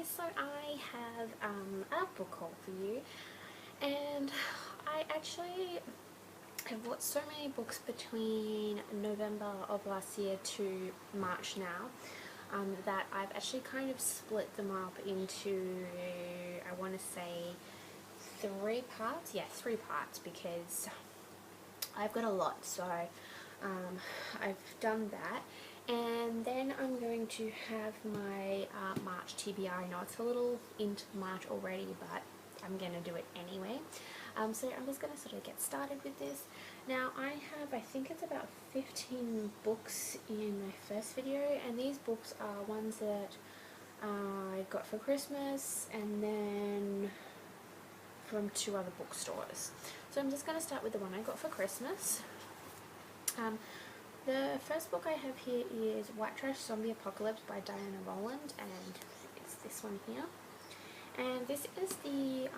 so I have a book haul for you, and I actually have bought so many books between November of last year to March now, that I've actually kind of split them up into, I want to say, 3 parts. Yeah, 3 parts, because I've got a lot, so I've done that. And then I'm going to have my March TBR. I know it's a little into March already, but I'm going to do it anyway. So I'm just going to sort of get started with this. Now I think it's about 15 books in my first video, and these books are ones that I got for Christmas and then from 2 other bookstores. So I'm just going to start with the one I got for Christmas. The first book I have here is White Trash Zombie Apocalypse by Rowland, and it's this one here. And this is the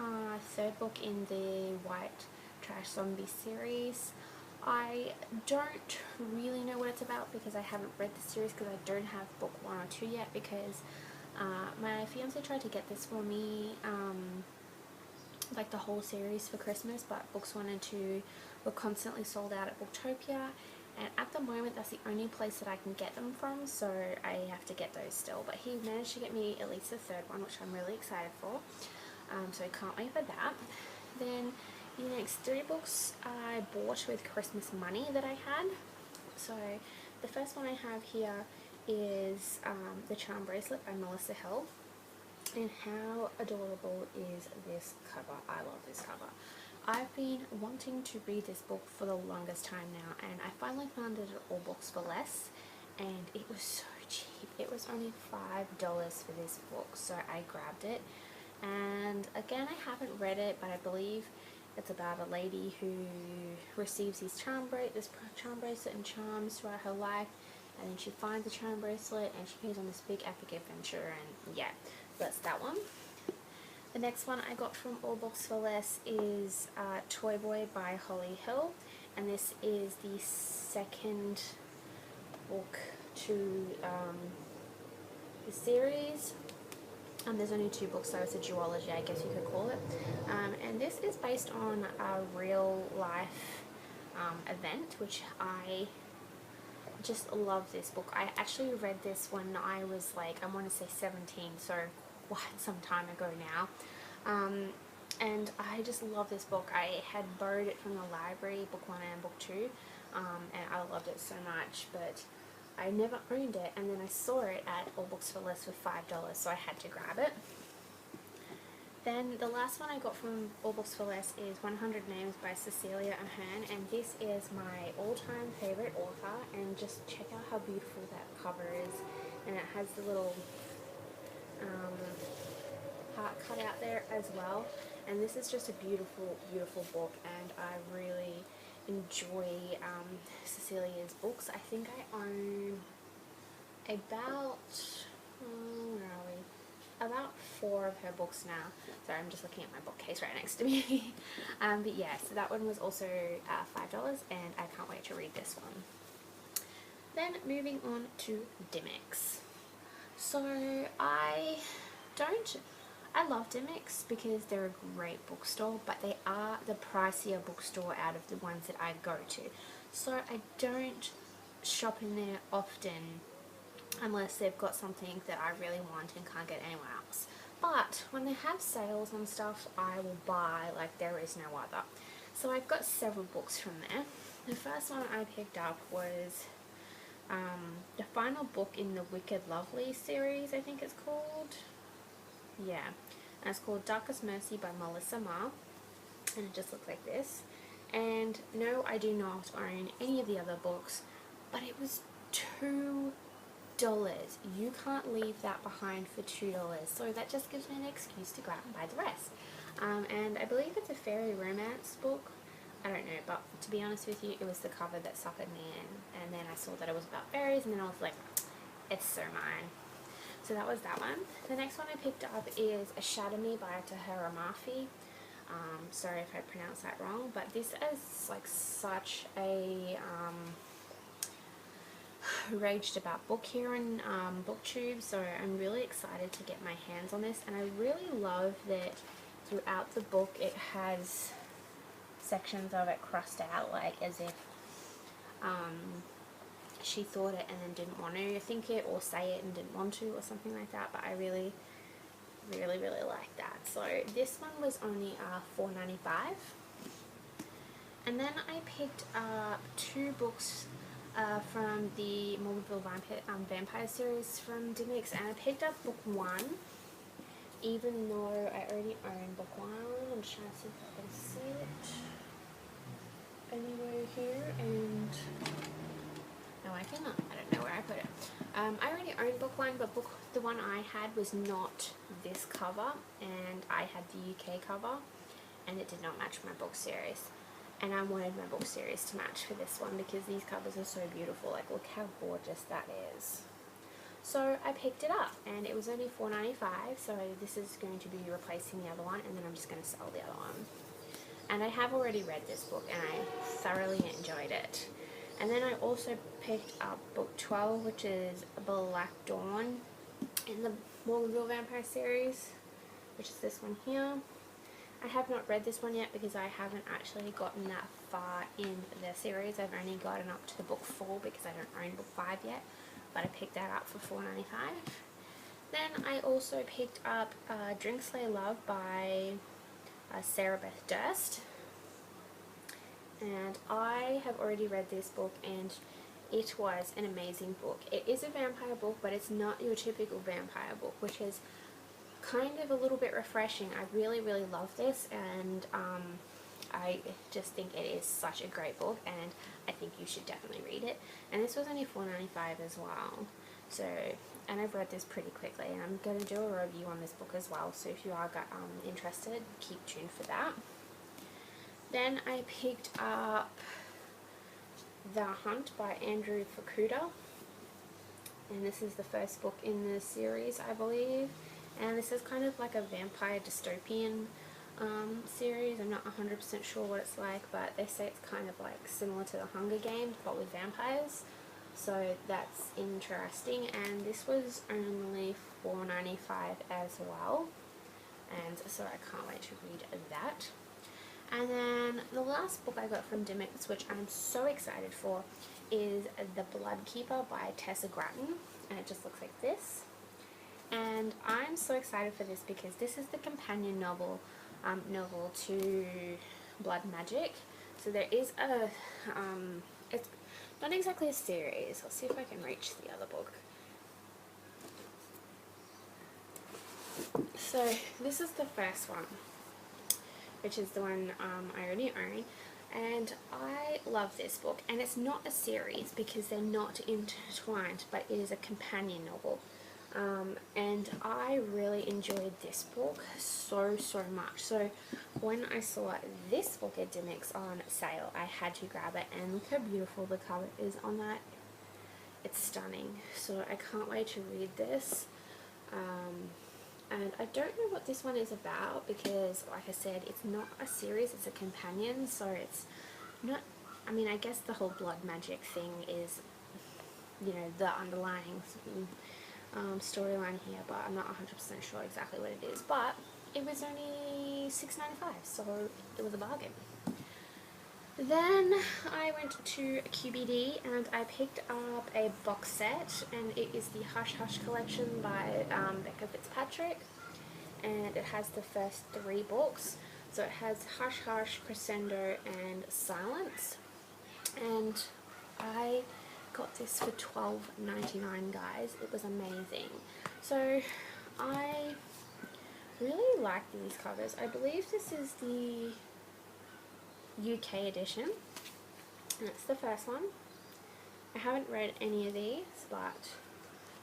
3rd book in the White Trash Zombie series. I don't really know what it's about because I haven't read the series, because I don't have book 1 or 2 yet, because my fiance tried to get this for me, like the whole series for Christmas, but books 1 and 2 were constantly sold out at Booktopia, and at the moment that's the only place that I can get them from, so I have to get those still. But he managed to get me at least the 3rd one, which I'm really excited for, so I can't wait for that. Then the next 3 books I bought with Christmas money that I had. So the first one I have here is The Charm Bracelet by Melissa Hill. And how adorable is this cover? I love this cover. I've been wanting to read this book for the longest time now, and I finally found it at All Books for Less, and it was so cheap. It was only $5 for this book, so I grabbed it. And again, I haven't read it, but I believe it's about a lady who receives this charm bracelet and charms throughout her life, and then she finds the charm bracelet and she goes on this big epic adventure, and yeah, that's that one. The next one I got from All Books for Less is Toyboy by Holly Hill, and this is the 2nd book to the series. There's only 2 books, so it's a duology, I guess you could call it. And this is based on a real life event, which I just love this book. I actually read this when I was like, I want to say 17, so quite some time ago now. And I just love this book. I had borrowed it from the library, book 1 and book 2, and I loved it so much, but I never owned it, and then I saw it at All Books for Less for $5, so I had to grab it. Then the last one I got from All Books for Less is 100 Names by Cecelia Ahern, and this is my all-time favorite author, and just check out how beautiful that cover is, and it has the little heart cut out there as well. And this is just a beautiful, beautiful book, and I really enjoy Cecelia's books. I think I own about, where are we? About 4 of her books now. Sorry, I'm just looking at my bookcase right next to me. But yeah, so that one was also $5, and I can't wait to read this one. Then moving on to Dymocks. So I love Dymocks because they're a great bookstore, but they are the pricier bookstore out of the ones that I go to. So I don't shop in there often unless they've got something that I really want and can't get anywhere else. But when they have sales and stuff, I will buy like there is no other. So I've got several books from there. The first one I picked up was the final book in the Wicked Lovely series, I think it's called. Yeah, and it's called Darkest Mercy by Melissa Marr, and it just looks like this. And no, I do not own any of the other books, but it was $2. You can't leave that behind for $2, so that just gives me an excuse to go out and buy the rest. And I believe it's a fairy romance book. I don't know, but to be honest with you, it was the cover that suckered me in, and then I saw that it was about fairies, and then I was like, it's so mine. So that was that one. The next one I picked up is A Shatter by Tahereh Mafi. Sorry if I pronounced that wrong, but this is like such a raged about book here on BookTube, so I'm really excited to get my hands on this. And I really love that throughout the book it has sections of it crossed out, like as if she thought it and then didn't want to think it, or say it and didn't want to, or something like that. But I really like that. So this one was only $4.95. And then I picked up 2 books from the Morganville Vampire series from Dymocks, and I picked up book 1, even though I already own book 1. I'm just trying to see if I can see it anywhere here, and no, I cannot. I don't know where I put it. I already owned book 1, but the one I had was not this cover, and I had the UK cover, and it did not match my book series. And I wanted my book series to match for this one because these covers are so beautiful. Like, look how gorgeous that is. So I picked it up, and it was only $4.95, so this is going to be replacing the other one, and then I'm just going to sell the other one. And I have already read this book, and I thoroughly enjoyed it. And then I also picked up book 12, which is Black Dawn in the Morganville Vampire series, which is this one here. I have not read this one yet because I haven't actually gotten that far in the series. I've only gotten up to book 4 because I don't own book 5 yet, but I picked that up for $4.95. Then I also picked up Drink Slay Love by Sarah Beth Durst, and I have already read this book, and it was an amazing book. It is a vampire book, but it's not your typical vampire book, which is kind of a little bit refreshing. I really love this, and I just think it is such a great book, and I think you should definitely read it. And this was only $4.95 as well. So, and I've read this pretty quickly, and I'm going to do a review on this book as well, so if you are interested, keep tuned for that. Then I picked up The Hunt by Andrew Fukuda, and this is the first book in the series, I believe. And this is kind of like a vampire dystopian series. I'm not 100% sure what it's like, but they say it's kind of like similar to the Hunger Games, but with vampires. So that's interesting. And this was only $4.95 as well. And so I can't wait to read that. And then the last book I got from Dymocks, which I'm so excited for, is The Blood Keeper by Tessa Gratton. And it just looks like this. And I'm so excited for this because this is the companion novel to Blood Magic. So there is a, it's not exactly a series. I'll see if I can reach the other book. So this is the first one, which is the one I already own. And I love this book. And it's not a series because they're not intertwined, but it is a companion novel. And I really enjoyed this book so much. So when I saw this book at Dymocks on sale, I had to grab it, and look how beautiful the cover is on that. It's stunning. So I can't wait to read this. And I don't know what this one is about because, like I said, it's not a series, it's a companion, so it's not, I mean, I guess the whole blood magic thing is, you know, the underlying storyline here, but I'm not 100% sure exactly what it is. But it was only $6.95, so it was a bargain. Then I went to QBD and I picked up a box set, and it is the Hush Hush collection by Becca Fitzpatrick, and it has the first 3 books. So it has Hush Hush, Crescendo, and Silence, and I got this for $12.99, guys. It was amazing. So I really like these covers. I believe this is the UK edition, and it's the first one. I haven't read any of these, but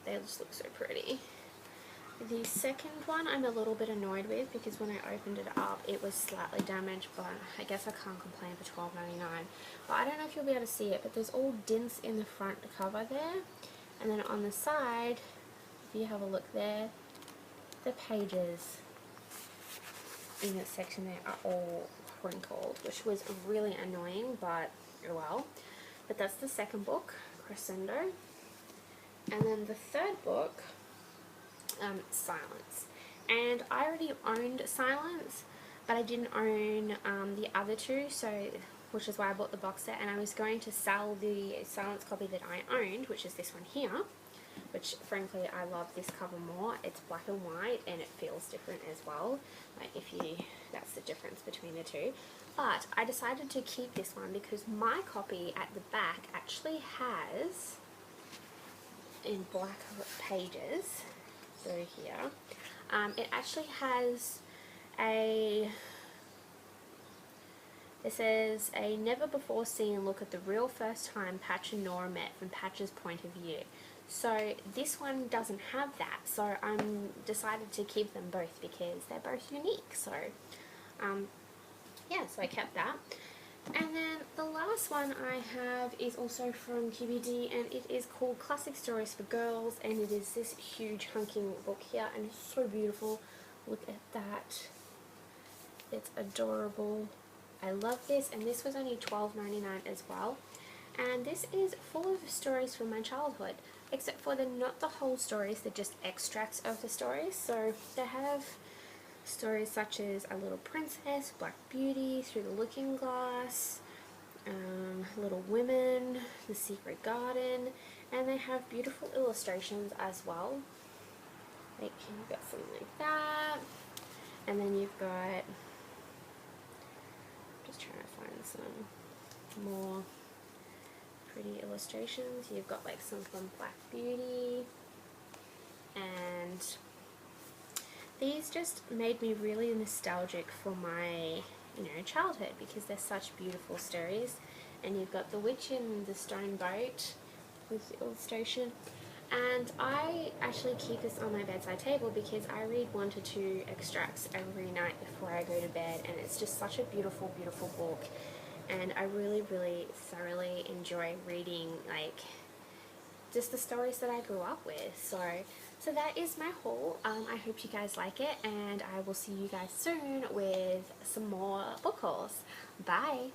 they just look so pretty. The second one I'm a little bit annoyed with because when I opened it up it was slightly damaged, but I guess I can't complain for $12.99. But I don't know if you'll be able to see it, but there's all dints in the front cover there, and then on the side, if you have a look there, the pages in that section there are all wrinkled, which was really annoying, but oh well. But that's the second book, Crescendo. And then the third book, Silence. And I already owned Silence, but I didn't own the other two, so which is why I bought the box set, and I was going to sell the Silence copy that I owned, which is this one here, which frankly I love this cover more. It's black and white and it feels different as well, like that's the difference between the two. But I decided to keep this one because my copy at the back actually has, in black pages through here, it actually has it says a never before seen look at the real first time Patch and Nora met from Patch's point of view. So this one doesn't have that, so I'm decided to keep them both because they're both unique. So yeah, so I kept that. And then the last one I have is also from QBD, and it is called Classic Stories for Girls, and it is this huge hunking book here, and it's so beautiful. Look at that. It's adorable. I love this, and this was only $12.99 as well. And this is full of stories from my childhood, except for they're not the whole stories, they're just extracts of the stories. So they have stories such as A Little Princess, Black Beauty, Through the Looking Glass, Little Women, The Secret Garden, and they have beautiful illustrations as well. Like, you've got something like that, and then you've got, just trying to find some more pretty illustrations. You've got like some from Black Beauty, and these just made me really nostalgic for my, childhood, because they're such beautiful stories. And you've got The Witch in the Stone Boat with the illustration. And I actually keep this on my bedside table because I read 1 to 2 extracts every night before I go to bed, and it's just such a beautiful, beautiful book. And I really, really thoroughly enjoy reading, like, just the stories that I grew up with. So that is my haul. I hope you guys like it, and I will see you guys soon with some more book hauls. Bye!